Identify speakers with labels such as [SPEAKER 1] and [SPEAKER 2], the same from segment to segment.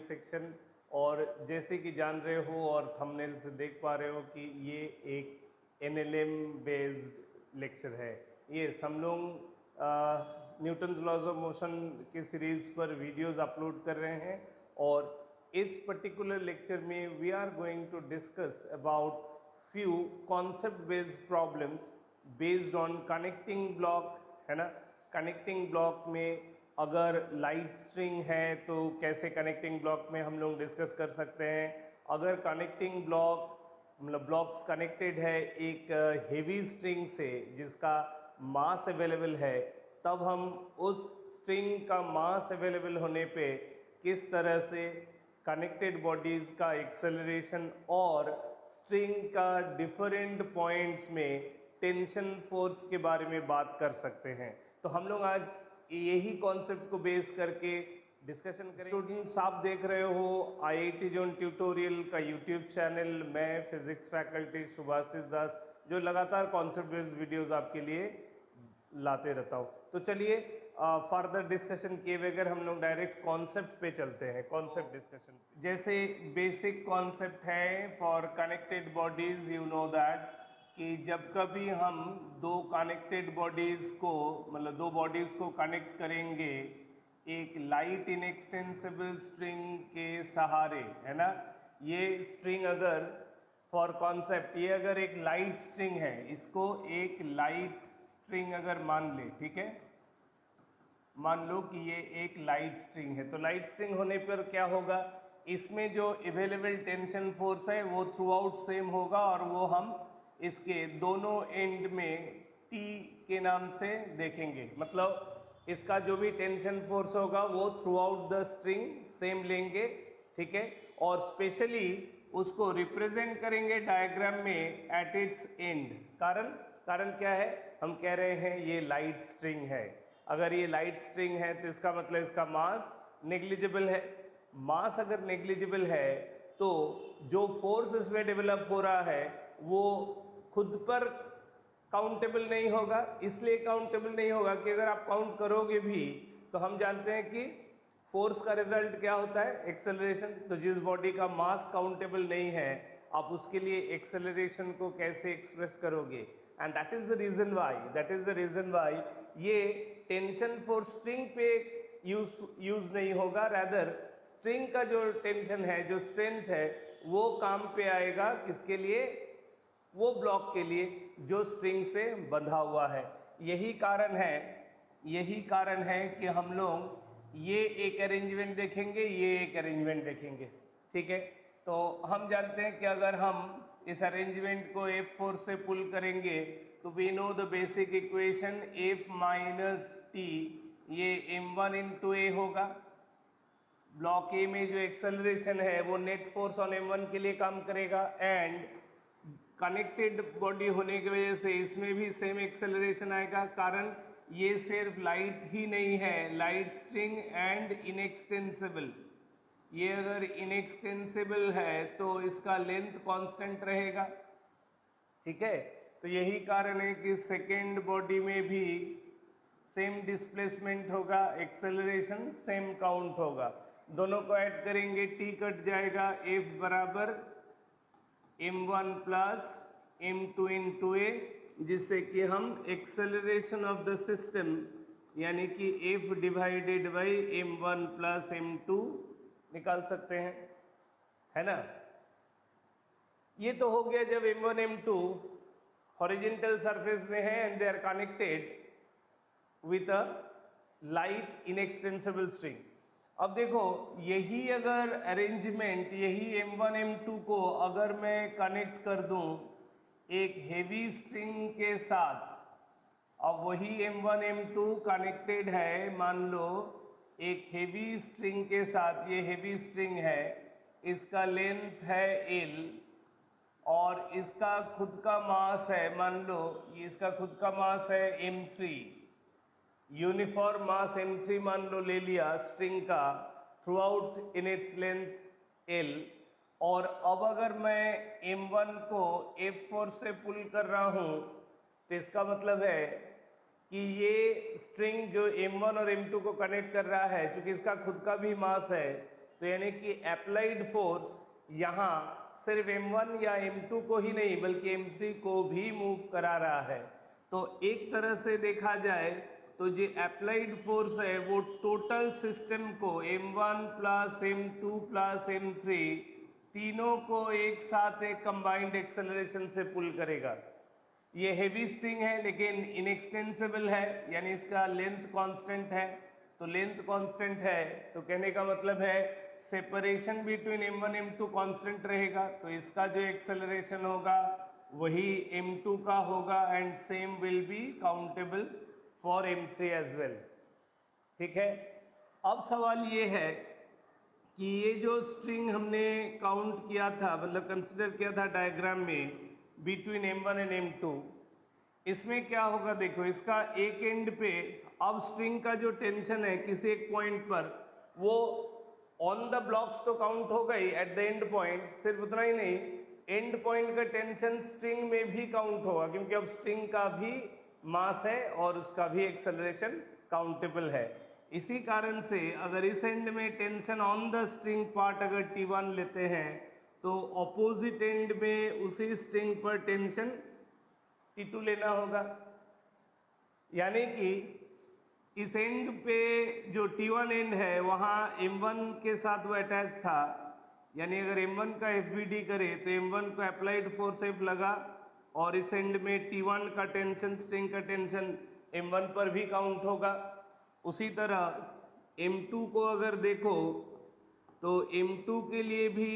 [SPEAKER 1] Section. और जैसे कि जान रहे हो और थंबनेल से देख पा रहे हो कि ये एक NLM बेस्ड लेक्चर है। ये हम लोग न्यूटन्स लॉज ऑफ मोशन की सीरीज़ पर वीडियोस अपलोड कर रहे हैं और इस पर्टिकुलर लेक्चर में we are going to discuss about few concept based problems based on connecting block, है ना। कनेक्टिंग ब्लॉक में अगर लाइट स्ट्रिंग है तो कैसे कनेक्टिंग ब्लॉक में हम लोग डिस्कस कर सकते हैं। अगर कनेक्टिंग ब्लॉक मतलब ब्लॉक्स कनेक्टेड है एक हेवी स्ट्रिंग से जिसका मास अवेलेबल है, तब हम उस स्ट्रिंग का मास अवेलेबल होने पे किस तरह से कनेक्टेड बॉडीज़ का एक्सेलरेशन और स्ट्रिंग का डिफरेंट पॉइंट्स में टेंशन फोर्स के बारे में बात कर सकते हैं। तो हम लोग आज यही कॉन्सेप्ट को बेस करके डिस्कशन करेंगे। स्टूडेंट्स, आप देख रहे हो IIT जोन ट्यूटोरियल का यूट्यूब चैनल। मैं फिजिक्स फैकल्टी सुभाषिष दास जो लगातार कॉन्सेप्ट बेस्ड वीडियोस आपके लिए लाते रहता हूँ। तो चलिए फर्दर डिस्कशन किए बगैर हम लोग डायरेक्ट कॉन्सेप्ट पे चलते हैं। कॉन्सेप्ट डिस्कशन जैसे बेसिक कॉन्सेप्ट है for connected bodies, you know that कि जब कभी हम दो कनेक्टेड बॉडीज़ को मतलब दो बॉडीज़ को कनेक्ट करेंगे एक लाइट इनएक्सटेंसिबल स्ट्रिंग के सहारे, है ना। ये स्ट्रिंग अगर फॉर कॉन्सेप्ट ये अगर एक लाइट स्ट्रिंग है, इसको एक लाइट स्ट्रिंग अगर मान ले, ठीक है, मान लो कि ये एक लाइट स्ट्रिंग है। तो लाइट स्ट्रिंग होने पर क्या होगा, इसमें जो अवेलेबल टेंशन फोर्स है वो थ्रू आउट सेम होगा और वो हम इसके दोनों एंड में T के नाम से देखेंगे। मतलब इसका जो भी टेंशन फोर्स होगा वो through out the string same लेंगे, ठीक है। और स्पेशली उसको रिप्रेजेंट करेंगे डायग्राम में एट इट्स एंड। कारण क्या है, हम कह रहे हैं ये लाइट स्ट्रिंग है। अगर ये लाइट स्ट्रिंग है तो इसका मतलब इसका मास नेग्लिजिबल है। मास अगर नेग्लिजिबल है तो जो फोर्स इसमें डेवलप हो रहा है वो खुद पर काउंटेबल नहीं होगा। इसलिए काउंटेबल नहीं होगा कि अगर आप काउंट करोगे भी तो हम जानते हैं कि फोर्स का रिजल्ट क्या होता है, एक्सेलरेशन। तो जिस बॉडी का मास काउंटेबल नहीं है आप उसके लिए एक्सेलरेशन को कैसे एक्सप्रेस करोगे। And that is the reason why ये टेंशन फोर्स स्ट्रिंग पे यूज नहीं होगा, रैदर स्ट्रिंग का जो टेंशन है, जो स्ट्रेंथ है, वो काम पे आएगा किसके लिए, वो ब्लॉक के लिए जो स्ट्रिंग से बंधा हुआ है। यही कारण है कि हम लोग ये एक अरेंजमेंट देखेंगे, ये एक अरेंजमेंट देखेंगे, ठीक है। तो हम जानते हैं कि अगर हम इस अरेंजमेंट को F फोर्स से पुल करेंगे तो we know the basic equation F minus T, ये m1 इंटू A होगा। ब्लॉक ए में जो एक्सेलरेशन है वो नेट फोर्स ऑन m1 के लिए काम करेगा एंड कनेक्टेड बॉडी होने की वजह से इसमें भी सेम एक्सेलरेशन आएगा। कारण ये सिर्फ लाइट ही नहीं है, लाइट स्ट्रिंग एंड इनएक्सटेंसिबल। ये अगर इनएक्सटेंसिबल है तो इसका लेंथ कांस्टेंट रहेगा, ठीक है। तो यही कारण है कि सेकेंड बॉडी में भी सेम डिस्प्लेसमेंट होगा, एक्सेलरेशन सेम काउंट होगा। दोनों को ऐड करेंगे, T कट जाएगा, F बराबर m1 plus m2 into A, जिससे कि हम एक्सेलरेशन ऑफ द सिस्टम यानी कि F divided by m1 plus m2 निकाल सकते हैं, है ना। ये तो हो गया जब m1 m2 हॉरिजॉन्टल सरफेस में है and they are connected with a light inextensible string. अब देखो यही अगर अरेंजमेंट, यही m1 m2 को अगर मैं कनेक्ट कर दूं एक हेवी स्ट्रिंग के साथ, अब वही m1 m2 कनेक्टेड है मान लो एक हेवी स्ट्रिंग के साथ, ये हेवी स्ट्रिंग है, इसका लेंथ है L और इसका खुद का मास है, मान लो ये इसका खुद का मास है m3, यूनिफॉर्म मास m3 मान लो ले लिया स्ट्रिंग का through out in its length L। और अब अगर मैं m1 को F4 से पुल कर रहा हूं तो इसका मतलब है कि ये स्ट्रिंग जो m1 और m2 को कनेक्ट कर रहा है, चूंकि इसका खुद का भी मास है, तो यानी कि अप्लाइड फोर्स यहाँ सिर्फ m1 या m2 को ही नहीं बल्कि m3 को भी मूव करा रहा है। तो एक तरह से देखा जाए तो जो अप्लाइड फोर्स है वो टोटल सिस्टम को m1 plus m2 plus m3 तीनों को एक साथ एक कंबाइंड एक्सेलरेशन से पुल करेगा। ये हेवी स्ट्रिंग है लेकिन इनएक्सटेंसिबल है, यानी इसका लेंथ कांस्टेंट है। तो लेंथ कांस्टेंट है तो कहने का मतलब है separation between m1 m2 constant रहेगा, तो इसका जो एक्सेलरेशन होगा वही m2 का होगा and same will be countable for m3 as well. ठीक है, अब सवाल ये है कि ये जो स्ट्रिंग हमने काउंट किया था, मतलब कंसिडर किया था डायग्राम में बिटवीन m1 एंड m2, इसमें क्या होगा देखो, इसका एक एंड पे अब स्ट्रिंग का जो टेंशन है किसी एक पॉइंट पर वो ऑन द ब्लॉक्स तो काउंट हो गई, एट द एंड पॉइंट सिर्फ उतना ही नहीं, एंड पॉइंट का टेंशन स्ट्रिंग में भी काउंट होगा क्योंकि अब स्ट्रिंग का भी मास है और उसका भी एक्सेलरेशन काउंटेबल है। इसी कारण से अगर इस एंड में tension on the string part अगर T1 लेते हैं तो ऑपोजिट एंड में उसी स्ट्रिंग पर टेंशन T2 लेना होगा। यानी कि इस एंड पे जो T1 एंड है वहाँ m1 के साथ वो अटैच था, यानी अगर m1 का FBD करे तो m1 को अप्लाइड फोर्स F लगा और इस एंड में T1 का टेंशन, स्ट्रिंग का टेंशन m1 पर भी काउंट होगा। उसी तरह m2 को अगर देखो तो m2 के लिए भी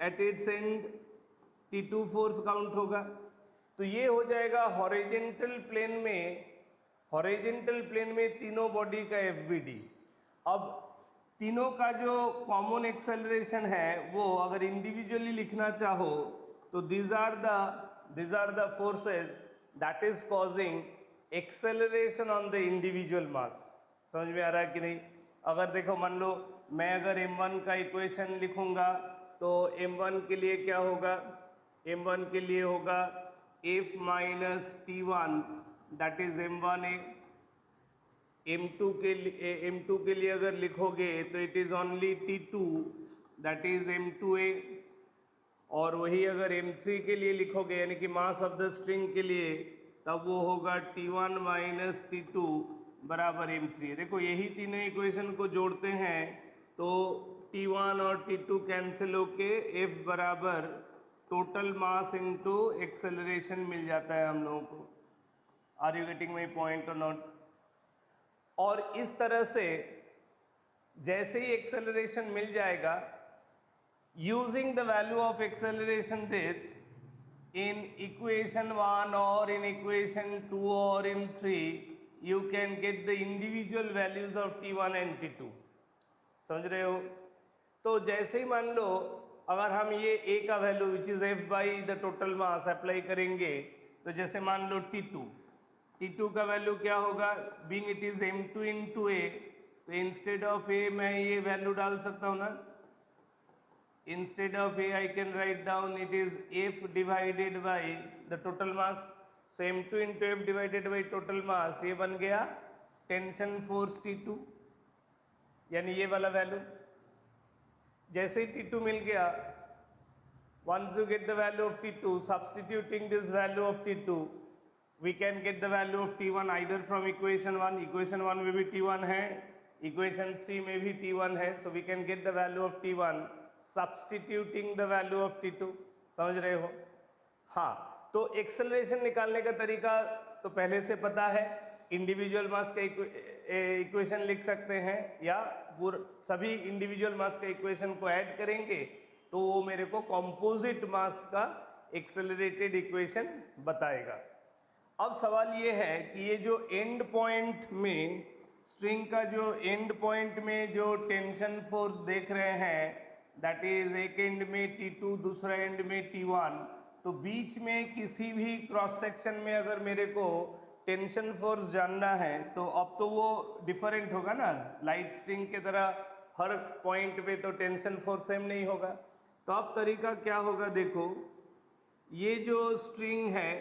[SPEAKER 1] at its and T2 force count होगा। तो ये हो जाएगा हॉरिजॉन्टल प्लेन में तीनों बॉडी का FBD। अब तीनों का जो कॉमन एक्सेलरेशन है वो अगर इंडिविजुअली लिखना चाहो तो these are the forces that is causing acceleration on the individual mass। समझ में आ रहा है कि नहीं? अगर देखो मान लो मैं अगर m1 का इक्वेशन लिखूंगा तो m1 के लिए क्या होगा, m1 के लिए होगा F minus T1 that is m1a। m2 के लिए अगर लिखोगे तो it is only T2 that is m2a, और वही अगर m3 के लिए लिखोगे यानी कि मास ऑफ द स्ट्रिंग के लिए तब वो होगा T1 माइनस T2 बराबर m3। देखो यही तीनों इक्वेशन को जोड़ते हैं तो T1 और T2 कैंसिल होके F बराबर टोटल मास इनटू एक्सेलरेशन मिल जाता है हम लोगों को। Are you getting my point और नॉट? और इस तरह से जैसे ही एक्सेलरेशन मिल जाएगा, using the value of acceleration this in equation 1 or in equation 2 or in 3 you can get the individual values of T1 and T2। समझ रहे हो? तो जैसे ही मान लो अगर हम ये A का value which is F by the total mass apply करेंगे तो जैसे मान लो T2 का वैल्यू क्या होगा, being it is m2 into A, तो इंस्टेड ऑफ A मैं ये वैल्यू डाल सकता हूँ ना, instead of A I can write down it is F divided by the total mass। so m2 into F divided by total mass, ये बन गया टेंशन फोर्स T2, यानी ये वाला वैल्यू। जैसे ही T2 मिल गया, once you get the value of T2, substituting this value of T2 we can get the value of T1 either from equation 1, equation 1 में भी T1 है, equation 3 में भी T1 है, so we can get the value of T1 substituting the value of T2। समझ रहे हो? हाँ, तो एक्सेलरेशन निकालने का तरीका तो पहले से पता है, इंडिविजुअल मास का इक्वेशन लिख सकते हैं या सभी इंडिविजुअल मास का इक्वेशन को ऐड करेंगे तो वो मेरे को कॉम्पोजिट मास का एक्सेलरेटेड इक्वेशन बताएगा। अब सवाल ये है कि ये जो एंड पॉइंट में स्ट्रिंग का जो एंड पॉइंट में जो टेंशन फोर्स देख रहे हैं दैट इज एक एंड में T2 दूसरा एंड में T1, तो बीच में किसी भी क्रॉस सेक्शन में अगर मेरे को टेंशन फोर्स जानना है तो अब तो वो डिफरेंट होगा ना, लाइट स्ट्रिंग की तरह हर पॉइंट पे तो टेंशन फोर्स सेम नहीं होगा। तो अब तरीका क्या होगा, देखो ये जो स्ट्रिंग है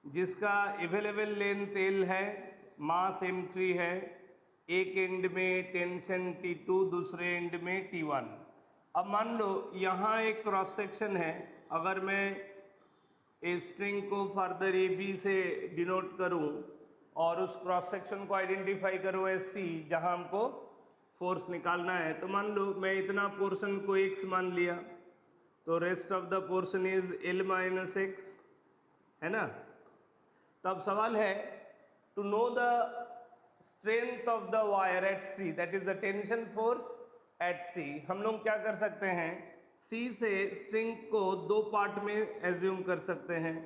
[SPEAKER 1] जिसका अवेलेबल लेंथ L है, मास m3 है, एक एंड में टेंशन T2 दूसरे एंड में T1, अब मान लो यहाँ एक क्रॉस सेक्शन है, अगर मैं ए स्ट्रिंग को फर्दर ए बी से डिनोट करूं और उस क्रॉस सेक्शन को आइडेंटिफाई करूं एज सी, जहां हमको फोर्स निकालना है, तो मान लो मैं इतना पोर्शन को x मान लिया, तो rest of the portion is L minus x, है ना। तब सवाल है to know the strength of the wire at C, that is the tension force at C. हम लोग क्या कर सकते हैं, सी से स्ट्रिंग को दो पार्ट में एज्यूम कर सकते हैं।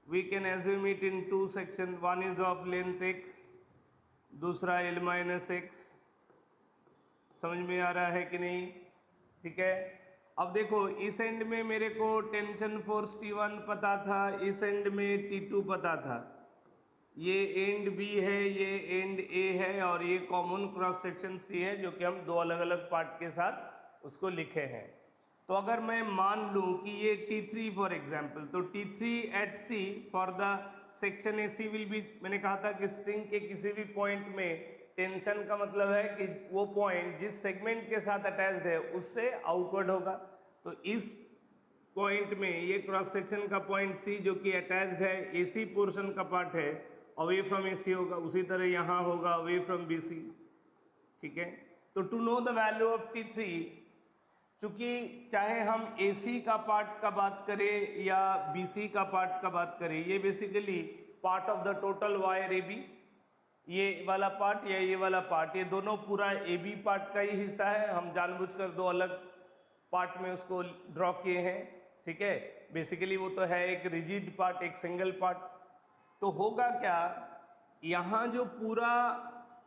[SPEAKER 1] We can assume it in two section, one is of length x, दूसरा L माइनस एक्स। समझ में आ रहा है कि नहीं? ठीक है। अब देखो इस एंड में मेरे को टेंशन फोर्स T1 पता था, इस एंड में T2 पता था। ये एंड B है, ये एंड A है, और ये कॉमन क्रॉस सेक्शन C है, जो कि हम दो अलग अलग पार्ट के साथ उसको लिखे हैं। तो अगर मैं मान लूं कि ये T3 फॉर एग्जाम्पल, तो T3 at C for the section AC will be, मैंने कहा था कि स्ट्रिंग के किसी भी पॉइंट में टेंशन का मतलब है कि वो पॉइंट जिस सेगमेंट के साथ अटैच्ड है उससे आउटवर्ड होगा। तो इस पॉइंट में ये क्रॉस सेक्शन का पॉइंट C जो कि अटैच्ड है AC पोर्शन का पार्ट है, अवे फ्रॉम AC होगा, उसी तरह यहाँ होगा अवे फ्रॉम BC। ठीक है। तो to know the value of T3, चूंकि चाहे हम AC का पार्ट का बात करें या BC का पार्ट का बात करें, ये basically part of the total wire AB, ये वाला पार्ट या ये वाला पार्ट, ये दोनों पूरा AB पार्ट का ही हिस्सा है। हम जानबूझकर दो अलग पार्ट में उसको ड्रॉ किए हैं। ठीक है। बेसिकली वो तो है एक रिजिड पार्ट, एक सिंगल पार्ट। तो होगा क्या, यहाँ जो पूरा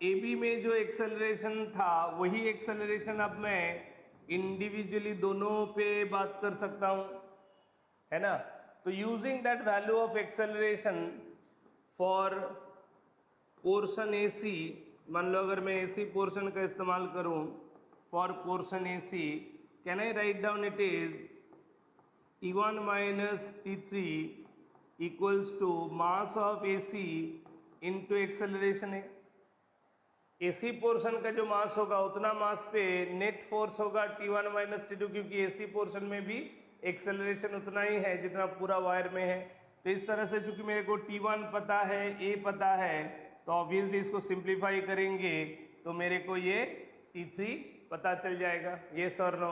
[SPEAKER 1] AB में जो एक्सेलरेशन था वही एक्सेलरेशन अब मैं इंडिविजुअली दोनों पे बात कर सकता हूँ, है ना। तो using that value of acceleration for portion AC, मान लो अगर मैं AC पोर्शन का इस्तेमाल करूं for portion AC, can I write down it is T1 minus T3 equals to mass of AC into acceleration है। AC पोर्शन का जो मास होगा उतना मास पे नेट फोर्स होगा T1 माइनस T2, क्योंकि AC पोर्शन में भी एक्सेलरेशन उतना ही है जितना पूरा वायर में है। तो इस तरह से चूंकि मेरे को T1 पता है, A पता है, तो ऑब्वियसली इसको सिंप्लीफाई करेंगे तो मेरे को ये T3 पता चल जाएगा, ये सर नो।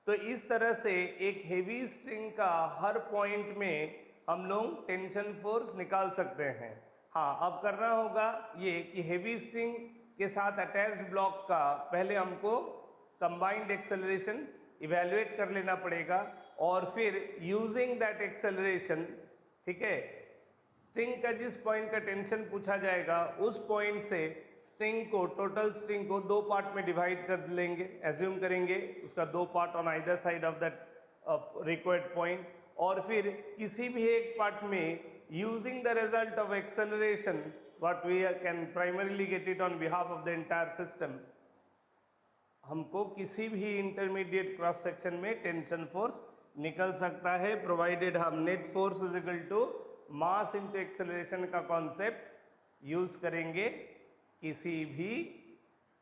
[SPEAKER 1] तो इस तरह से एक हेवी स्ट्रिंग का हर पॉइंट में हम लोग टेंशन फोर्स निकाल सकते हैं। हाँ, अब करना होगा ये कि हेवी स्ट्रिंग के साथ अटैच्ड ब्लॉक का पहले हमको कंबाइंड एक्सेलरेशन इवेल्युएट कर लेना पड़ेगा, और फिर यूजिंग दैट एक्सेलरेशन, ठीक है, स्ट्रिंग का जिस पॉइंट का टेंशन पूछा जाएगा उस पॉइंट से स्ट्रिंग को, टोटल स्ट्रिंग को दो पार्ट में डिवाइड कर लेंगे, एज्यूम करेंगे उसका दो part on either side of that required point, और फिर किसी भी एक पार्ट में using the result of acceleration what we can primarily get it on behalf of the entire system, हमको किसी भी इंटरमीडिएट क्रॉस सेक्शन में टेंशन फोर्स निकल सकता है, प्रोवाइडेड हम net force is equal to mass into acceleration का concept use करेंगे किसी भी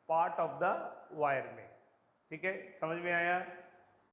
[SPEAKER 1] पार्ट ऑफ द वायर में। ठीक है, समझ में आया?